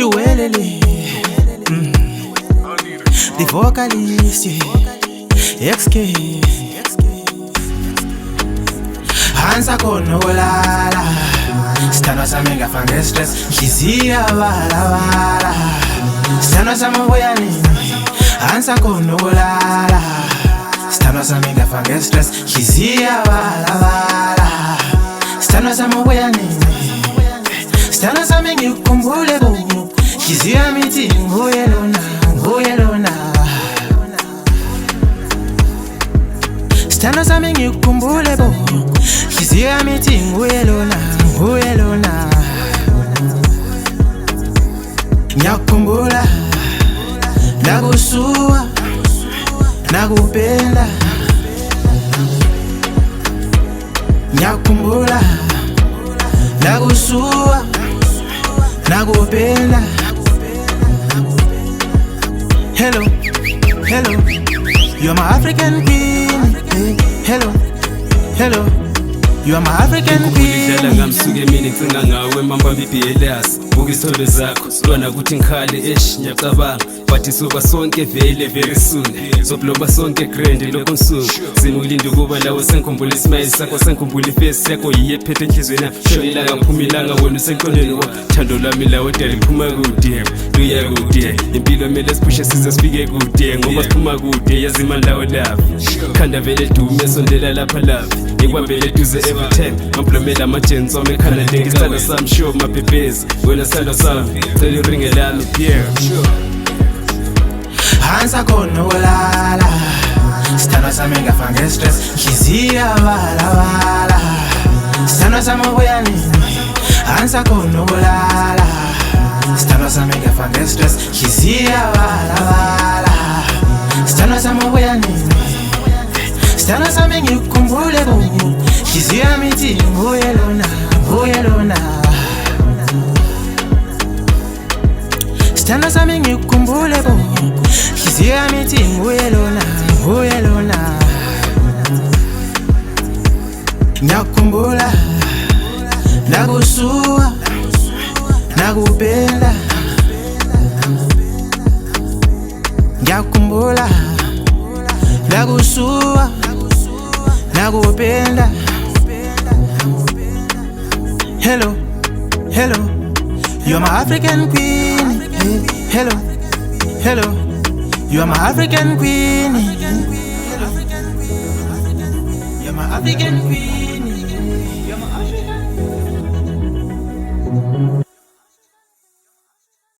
You welele, the vocalist, XK. Hansa konolala, stano samenga fange stress, kizia wala. Stano samoya nini, hansa konolala, stano samenga fange stress, kizia wala. Stano samoya nini, stano samengi kumbule bo, kizia miti nguyelona. Stano samengi kumbule bo, kizia miti nguyelona. Nyakumbula, nagusua, nagupenda. Nyakumbula, nagusua, nagupenda. Hello, you're my African queen. Hello, you are my African queen. Ngidlala ngamsuke mina ngicina ngawe mamba BBLS. Buka isithombe zakho silwana kuthi ngikhale ngiyacabanga bathi soba sonke vele very soon. Sobloba sonke grand lokho nsuku. Simulinda ukuba lawo sengikhumbula ismile sakho sengikhumbula iface yakho yiyephethe enhlizweni. Show ilanga phuma ilanga wena usenkondweni thando lwami lawo dali phuma kude. Luya kude. Impilo mele sipushe size sifike kude ngoba siphuma kude yazi imali lawo lapha. Khanda vele dume sondela lapha. Ngikwambele duze every time ngamplomela amajens wami ekhanda ngisithanda sami show mabhebhezi wena sithanda sami cela iringe lami yeah Hansa konolala stano sami ngafange stress kizia wala stano sami ngoya nini Hansa konolala stano sami ngafange stress kizia wala stano sami ngoya nini Stano sami ngikumbule bo, kizia miti nguyelona. Stano sami ngikumbule bo, kizia miti nguyelona. Nyakumbula, nagusua, nagupenda. Nyakumbula, nagusua, nagupenda. Hello, you're my African queen. Hello, you're my African queen. You're my African queen.